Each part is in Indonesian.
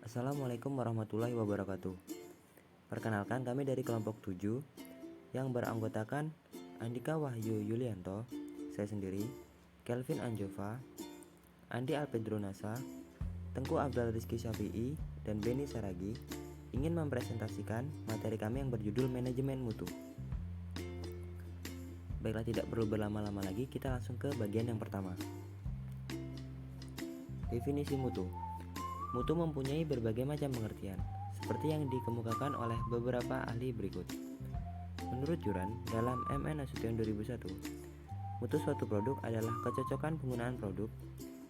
Assalamualaikum warahmatullahi wabarakatuh. Perkenalkan, kami dari kelompok 7 yang beranggotakan Andika Wahyu Yulianto, saya sendiri, Kelvin Anjova, Andi Alpedronasa, Tengku Abdul Rizky Syafi'i, dan Beni Saragi ingin mempresentasikan materi kami yang berjudul Manajemen Mutu. Baiklah, tidak perlu berlama-lama lagi, kita langsung ke bagian yang pertama. Definisi mutu. Mutu mempunyai berbagai macam pengertian, seperti yang dikemukakan oleh beberapa ahli berikut. Menurut Juran, dalam MN Nasution 2001, mutu suatu produk adalah kecocokan penggunaan produk,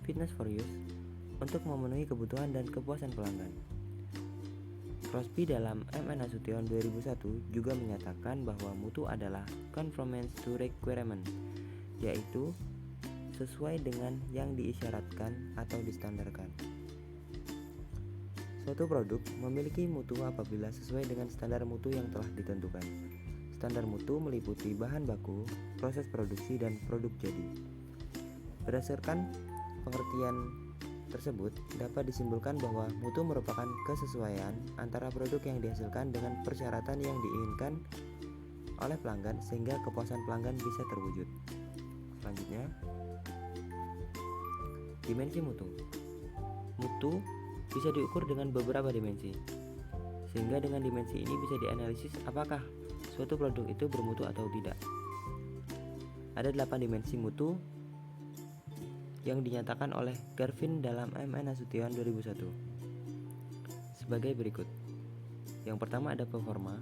fitness for use, untuk memenuhi kebutuhan dan kepuasan pelanggan. Crosby dalam MN Nasution 2001 juga menyatakan bahwa mutu adalah conformance to requirement, yaitu sesuai dengan yang diisyaratkan atau distandarkan. Suatu produk memiliki mutu apabila sesuai dengan standar mutu yang telah ditentukan. Standar mutu meliputi bahan baku, proses produksi, dan produk jadi. Berdasarkan pengertian tersebut, dapat disimpulkan bahwa mutu merupakan kesesuaian antara produk yang dihasilkan dengan persyaratan yang diinginkan oleh pelanggan sehingga kepuasan pelanggan bisa terwujud. Selanjutnya, dimensi mutu. Mutu bisa diukur dengan beberapa dimensi, sehingga dengan dimensi ini bisa dianalisis apakah suatu produk itu bermutu atau tidak. Ada 8 dimensi mutu yang dinyatakan oleh Garvin dalam MN Nasution 2001 sebagai berikut. Yang pertama ada performa.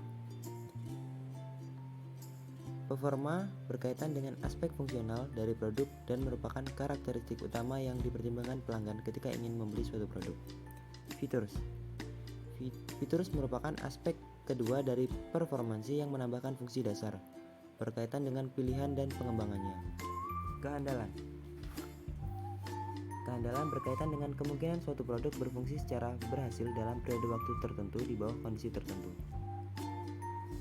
Performa berkaitan dengan aspek fungsional dari produk dan merupakan karakteristik utama yang dipertimbangkan pelanggan ketika ingin membeli suatu produk. Features. Features merupakan aspek kedua dari performansi yang menambahkan fungsi dasar berkaitan dengan pilihan dan pengembangannya. Keandalan. Keandalan berkaitan dengan kemungkinan suatu produk berfungsi secara berhasil dalam periode waktu tertentu di bawah kondisi tertentu.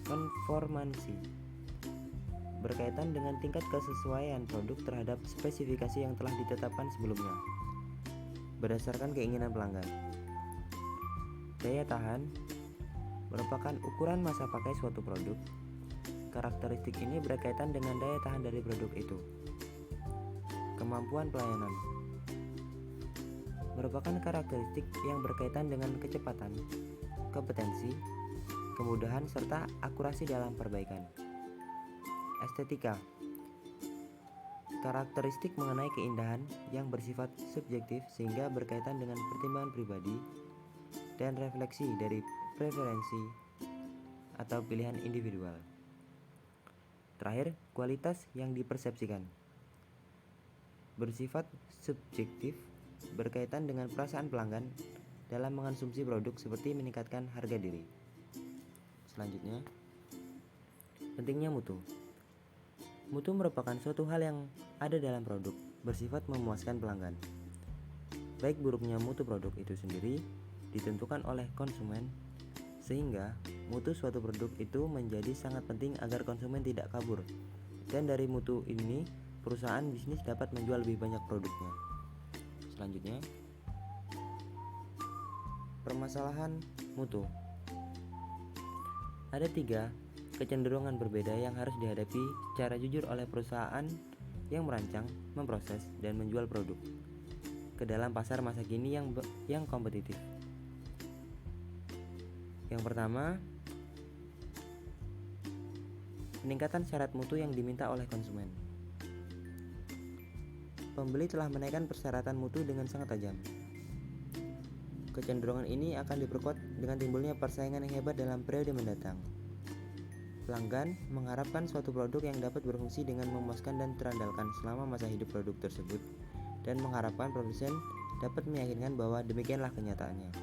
Konformansi berkaitan dengan tingkat kesesuaian produk terhadap spesifikasi yang telah ditetapkan sebelumnya berdasarkan keinginan pelanggan. Daya tahan merupakan ukuran masa pakai suatu produk. Karakteristik ini berkaitan dengan daya tahan dari produk itu. Kemampuan pelayanan merupakan karakteristik yang berkaitan dengan kecepatan, kompetensi, kemudahan, serta akurasi dalam perbaikan. Estetika, karakteristik mengenai keindahan yang bersifat subjektif sehingga berkaitan dengan pertimbangan pribadi dan refleksi dari preferensi atau pilihan individual. Terakhir, kualitas yang dipersepsikan bersifat subjektif berkaitan dengan perasaan pelanggan dalam mengonsumsi produk seperti meningkatkan harga diri. Selanjutnya, pentingnya mutu. Mutu merupakan suatu hal yang ada dalam produk, bersifat memuaskan pelanggan. Baik buruknya mutu produk itu sendiri ditentukan oleh konsumen, sehingga mutu suatu produk itu menjadi sangat penting agar konsumen tidak kabur. Dan dari mutu ini, perusahaan bisnis dapat menjual lebih banyak produknya. Selanjutnya, permasalahan mutu. Ada 3 kecenderungan berbeda yang harus dihadapi secara jujur oleh perusahaan yang merancang, memproses, dan menjual produk ke dalam pasar masa kini yang kompetitif. Yang pertama, peningkatan syarat mutu yang diminta oleh konsumen. Pembeli telah menaikkan persyaratan mutu dengan sangat tajam. Kecenderungan ini akan diperkuat dengan timbulnya persaingan yang hebat dalam periode mendatang. Pelanggan mengharapkan suatu produk yang dapat berfungsi dengan memuaskan dan terandalkan selama masa hidup produk tersebut, dan mengharapkan produsen dapat meyakinkan bahwa demikianlah kenyataannya.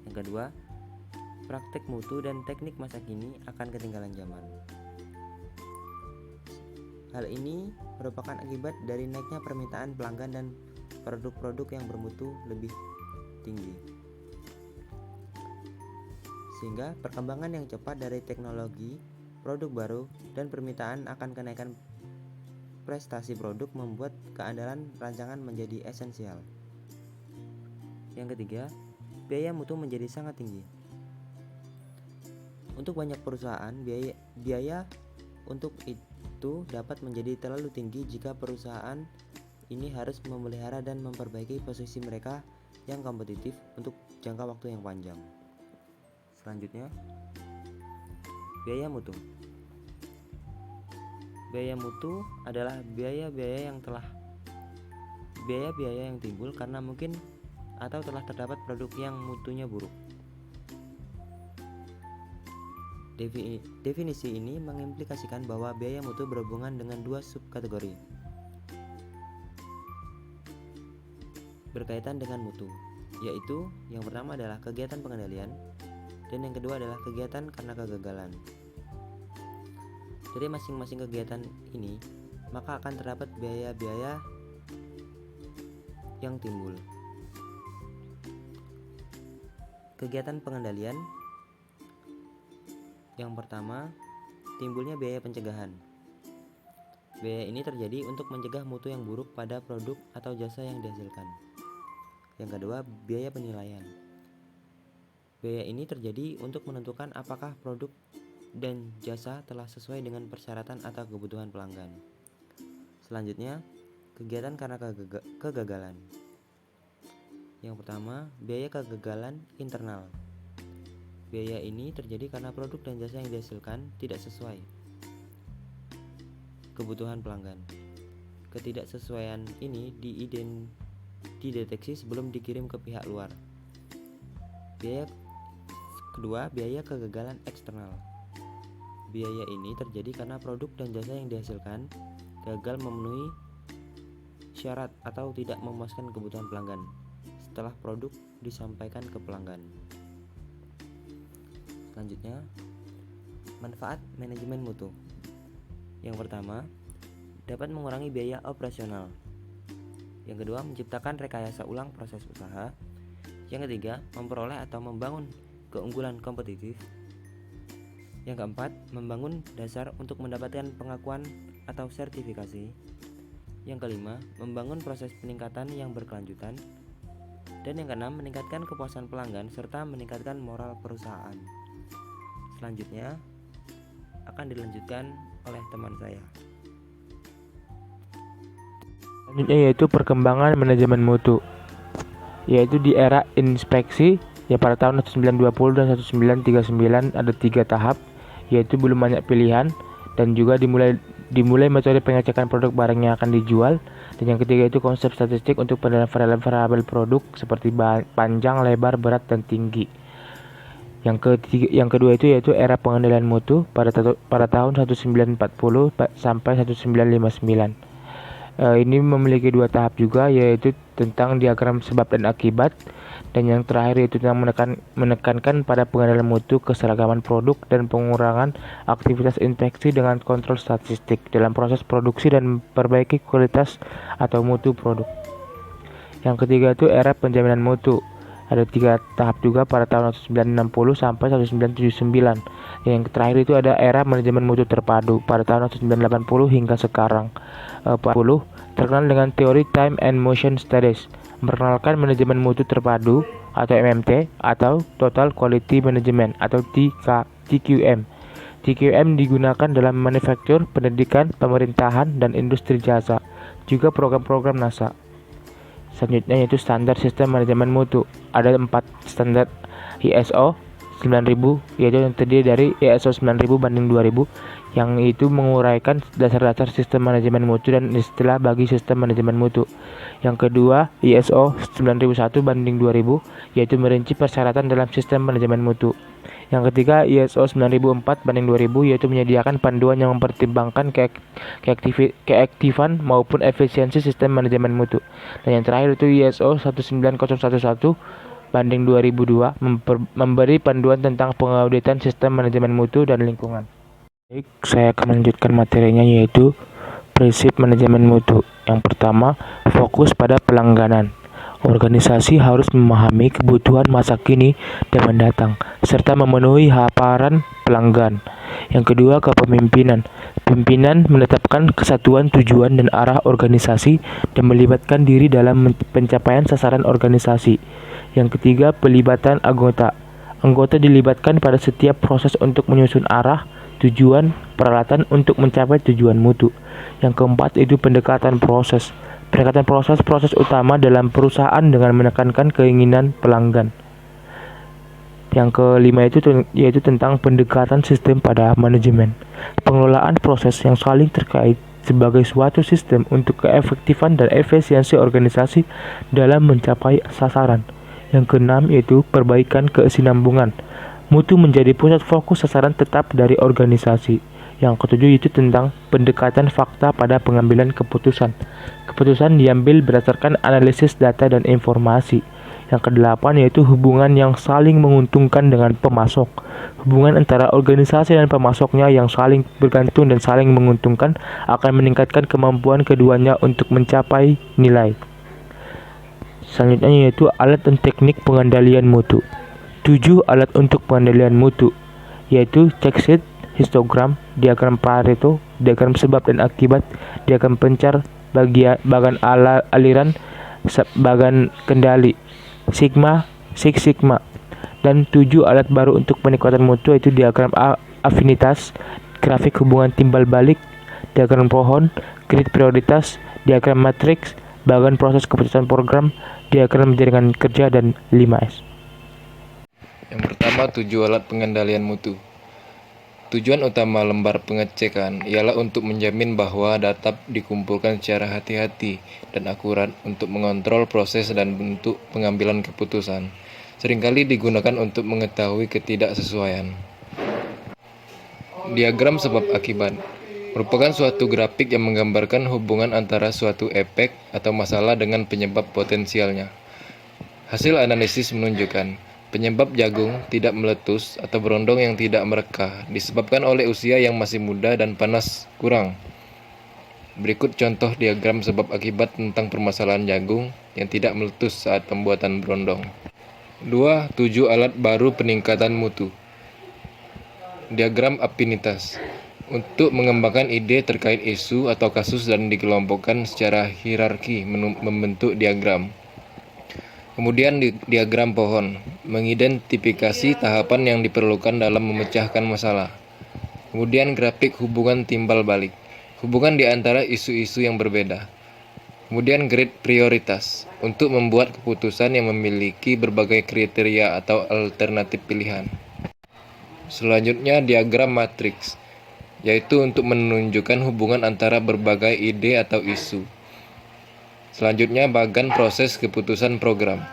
Yang kedua, praktek mutu dan teknik masa kini akan ketinggalan zaman. Hal ini merupakan akibat dari naiknya permintaan pelanggan dan produk-produk yang bermutu lebih tinggi, sehingga perkembangan yang cepat dari teknologi, produk baru, dan permintaan akan kenaikan prestasi produk membuat keandalan rancangan menjadi esensial. Yang ketiga, biaya mutu menjadi sangat tinggi. Untuk banyak perusahaan, biaya untuk itu dapat menjadi terlalu tinggi jika perusahaan ini harus memelihara dan memperbaiki posisi mereka yang kompetitif untuk jangka waktu yang panjang. Selanjutnya, biaya mutu. Biaya mutu adalah biaya-biaya yang timbul karena mungkin atau telah terdapat produk yang mutunya buruk. Definisi ini mengimplikasikan bahwa biaya mutu berhubungan dengan dua subkategori berkaitan dengan mutu, yaitu yang pertama adalah kegiatan pengendalian dan yang kedua adalah kegiatan karena kegagalan. Dari masing-masing kegiatan ini, maka akan terdapat biaya-biaya yang timbul. Kegiatan pengendalian yang pertama, timbulnya biaya pencegahan. Biaya ini terjadi untuk mencegah mutu yang buruk pada produk atau jasa yang dihasilkan. Yang kedua, biaya penilaian. Biaya ini terjadi untuk menentukan apakah produk dan jasa telah sesuai dengan persyaratan atau kebutuhan pelanggan. Selanjutnya, kegiatan karena kegagalan. Yang pertama, biaya kegagalan internal. Biaya ini terjadi karena produk dan jasa yang dihasilkan tidak sesuai kebutuhan pelanggan. Ketidaksesuaian ini dideteksi sebelum dikirim ke pihak luar. Kedua, biaya kegagalan eksternal. Biaya ini terjadi karena produk dan jasa yang dihasilkan gagal memenuhi syarat atau tidak memuaskan kebutuhan pelanggan setelah produk disampaikan ke pelanggan. Selanjutnya, manfaat manajemen mutu. Yang pertama, dapat mengurangi biaya operasional. Yang kedua, menciptakan rekayasa ulang proses usaha. Yang ketiga, memperoleh atau membangun keunggulan kompetitif. Yang keempat, membangun dasar untuk mendapatkan pengakuan atau sertifikasi. Yang kelima, membangun proses peningkatan yang berkelanjutan. Dan yang keenam, meningkatkan kepuasan pelanggan serta meningkatkan moral perusahaan. Selanjutnya akan dilanjutkan oleh teman saya. Selanjutnya yaitu perkembangan manajemen mutu, yaitu di era inspeksi ya pada tahun 1920 dan 1939 ada 3 tahap, yaitu belum banyak pilihan dan juga dimulai metode pengecekan produk barang yang akan dijual, dan yang ketiga itu konsep statistik untuk penilaian variabel produk seperti panjang, lebar, berat, dan tinggi. Yang kedua itu yaitu era pengendalian mutu pada tahun 1940 sampai 1959. Ini memiliki 2 tahap juga, yaitu tentang diagram sebab dan akibat, dan yang terakhir yaitu tentang menekankan pada pengendalian mutu, keseragaman produk, dan pengurangan aktivitas inspeksi dengan kontrol statistik dalam proses produksi dan perbaiki kualitas atau mutu produk. Yang ketiga itu era penjaminan mutu. Ada 3 tahap juga pada tahun 1960 sampai 1979. Yang terakhir itu ada era manajemen mutu terpadu pada tahun 1980 hingga sekarang. 40 terkenal dengan teori Time and Motion Studies, memperkenalkan manajemen mutu terpadu atau MMT atau Total Quality Management atau TQM. TQM digunakan dalam manufaktur, pendidikan, pemerintahan, dan industri jasa, juga program-program NASA. Selanjutnya yaitu standar sistem manajemen mutu. Ada 4 standar ISO 9000, yaitu yang terdiri dari ISO 9000 banding 2000, yang itu menguraikan dasar-dasar sistem manajemen mutu dan istilah bagi sistem manajemen mutu. Yang kedua, ISO 9001 banding 2000, yaitu merinci persyaratan dalam sistem manajemen mutu. Yang ketiga, ISO 9004 banding 2000, yaitu menyediakan panduan yang mempertimbangkan keaktifan maupun efisiensi sistem manajemen mutu. Dan yang terakhir itu ISO 19011 banding 2002, memberi panduan tentang pengauditan sistem manajemen mutu dan lingkungan. Baik, saya akan melanjutkan materinya, yaitu prinsip manajemen mutu. Yang pertama, fokus pada pelangganan. Organisasi harus memahami kebutuhan masa kini dan mendatang, serta memenuhi harapan pelanggan. Yang kedua, kepemimpinan. Pimpinan menetapkan kesatuan tujuan dan arah organisasi dan melibatkan diri dalam pencapaian sasaran organisasi. Yang ketiga, pelibatan anggota. Anggota dilibatkan pada setiap proses untuk menyusun arah, tujuan, peralatan untuk mencapai tujuan mutu. Yang keempat itu pendekatan proses. Pendekatan proses utama dalam perusahaan dengan menekankan keinginan pelanggan. Yang kelima itu yaitu tentang pendekatan sistem pada manajemen. Pengelolaan proses yang saling terkait sebagai suatu sistem untuk keefektifan dan efisiensi organisasi dalam mencapai sasaran. Yang keenam yaitu perbaikan kesinambungan. Mutu menjadi pusat fokus sasaran tetap dari organisasi. Yang ketujuh itu tentang pendekatan fakta pada pengambilan keputusan. Keputusan diambil berdasarkan analisis data dan informasi. Yang kedelapan yaitu hubungan yang saling menguntungkan dengan pemasok. Hubungan antara organisasi dan pemasoknya yang saling bergantung dan saling menguntungkan akan meningkatkan kemampuan keduanya untuk mencapai nilai. Selanjutnya yaitu alat dan teknik pengendalian mutu. 7 alat untuk pengendalian mutu yaitu check sheet, histogram, diagram Pareto, diagram sebab dan akibat, diagram pencar, bagan aliran, bagan kendali, sigma, Six Sigma, dan 7 alat baru untuk peningkatan mutu yaitu diagram afinitas, grafik hubungan timbal balik, diagram pohon, grid prioritas, diagram matriks, bagan proses keputusan program, diagram jaringan kerja, dan 5S. Yang pertama, 7 alat pengendalian mutu. Tujuan utama lembar pengecekan ialah untuk menjamin bahwa data dikumpulkan secara hati-hati dan akurat untuk mengontrol proses dan bentuk pengambilan keputusan. Seringkali digunakan untuk mengetahui ketidaksesuaian. Diagram sebab akibat merupakan suatu grafik yang menggambarkan hubungan antara suatu efek atau masalah dengan penyebab potensialnya. Hasil analisis menunjukkan penyebab jagung tidak meletus atau berondong yang tidak merekah disebabkan oleh usia yang masih muda dan panas kurang. Berikut contoh diagram sebab akibat tentang permasalahan jagung yang tidak meletus saat pembuatan berondong. 2. 7 alat baru peningkatan mutu. Diagram afinitas untuk mengembangkan ide terkait isu atau kasus dan dikelompokkan secara hierarki membentuk diagram. Kemudian diagram pohon, mengidentifikasi tahapan yang diperlukan dalam memecahkan masalah. Kemudian grafik hubungan timbal balik, hubungan di antara isu-isu yang berbeda. Kemudian grid prioritas, untuk membuat keputusan yang memiliki berbagai kriteria atau alternatif pilihan. Selanjutnya diagram matriks, yaitu untuk menunjukkan hubungan antara berbagai ide atau isu. Selanjutnya bagan proses keputusan program,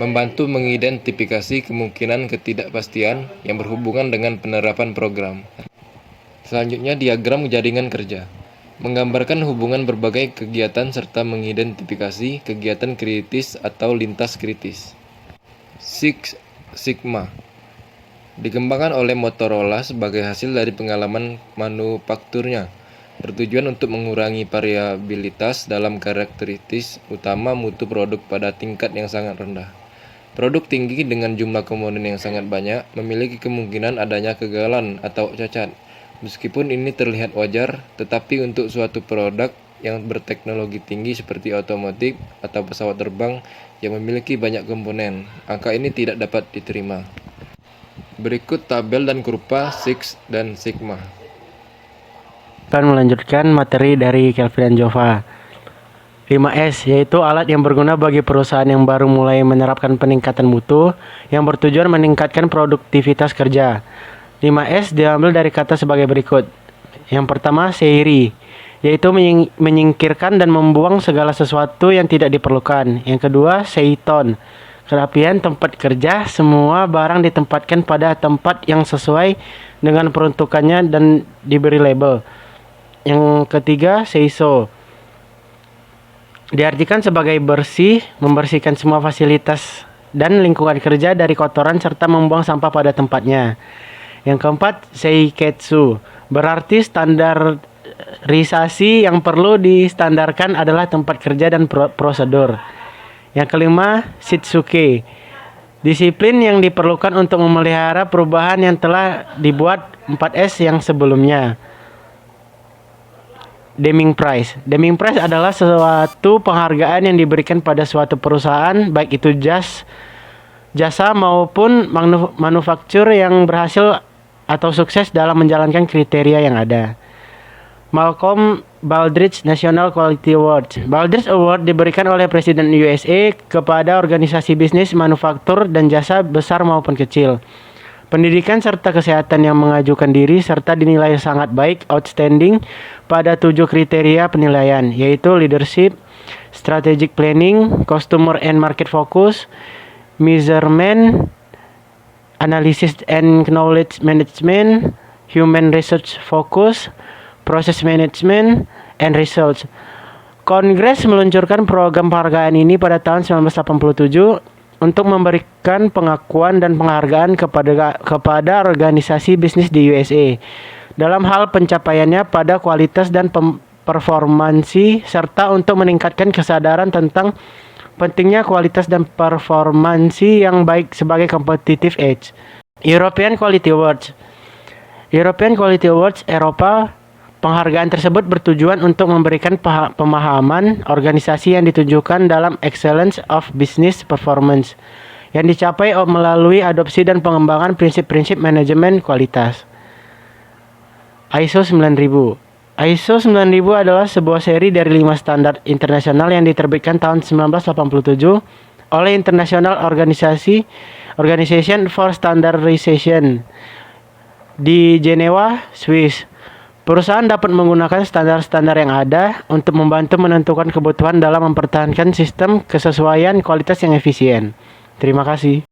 membantu mengidentifikasi kemungkinan ketidakpastian yang berhubungan dengan penerapan program. Selanjutnya diagram jaringan kerja, menggambarkan hubungan berbagai kegiatan serta mengidentifikasi kegiatan kritis atau lintas kritis. Six Sigma dikembangkan oleh Motorola sebagai hasil dari pengalaman manufakturnya. Bertujuan untuk mengurangi variabilitas dalam karakteristik utama mutu produk pada tingkat yang sangat rendah. Produk tinggi dengan jumlah komponen yang sangat banyak memiliki kemungkinan adanya kegagalan atau cacat. Meskipun ini terlihat wajar, tetapi untuk suatu produk yang berteknologi tinggi seperti otomotif atau pesawat terbang yang memiliki banyak komponen, angka ini tidak dapat diterima. Berikut tabel dan kurva Six dan Sigma. Akan melanjutkan materi dari Kelvin dan Jova. 5S yaitu alat yang berguna bagi perusahaan yang baru mulai menerapkan peningkatan mutu yang bertujuan meningkatkan produktivitas kerja. 5S diambil dari kata sebagai berikut. Yang pertama, seiri, yaitu menyingkirkan dan membuang segala sesuatu yang tidak diperlukan. Yang kedua, seiton, kerapian tempat kerja, semua barang ditempatkan pada tempat yang sesuai dengan peruntukannya dan diberi label. Yang ketiga, seiso, diartikan sebagai bersih, membersihkan semua fasilitas dan lingkungan kerja dari kotoran serta membuang sampah pada tempatnya. Yang keempat, seiketsu, berarti standarisasi yang perlu distandarkan adalah tempat kerja dan prosedur. Yang kelima, shitsuke, disiplin yang diperlukan untuk memelihara perubahan yang telah dibuat 4S yang sebelumnya. Deming Prize. Deming Prize adalah suatu penghargaan yang diberikan pada suatu perusahaan, baik itu jasa maupun manufaktur yang berhasil atau sukses dalam menjalankan kriteria yang ada. Malcolm Baldrige National Quality Award. Baldrige Award diberikan oleh Presiden USA kepada organisasi bisnis, manufaktur, dan jasa besar maupun kecil. Pendidikan serta kesehatan yang mengajukan diri serta dinilai sangat baik outstanding pada 7 kriteria penilaian, yaitu leadership, strategic planning, customer and market focus, measurement, analysis and knowledge management, human research focus, process management, and research. Kongres meluncurkan program penghargaan ini pada tahun 1987 untuk memberikan pengakuan dan penghargaan kepada organisasi bisnis di USA dalam hal pencapaiannya pada kualitas dan performansi serta untuk meningkatkan kesadaran tentang pentingnya kualitas dan performansi yang baik sebagai competitive edge. European Quality Awards. European Quality Awards Eropa. Penghargaan tersebut bertujuan untuk memberikan pemahaman organisasi yang ditujukan dalam excellence of business performance yang dicapai melalui adopsi dan pengembangan prinsip-prinsip manajemen kualitas. ISO 9000. ISO 9000 adalah sebuah seri dari 5 standar internasional yang diterbitkan tahun 1987 oleh International Organization for Standardization di Jenewa, Swiss. Perusahaan dapat menggunakan standar-standar yang ada untuk membantu menentukan kebutuhan dalam mempertahankan sistem kesesuaian kualitas yang efisien. Terima kasih.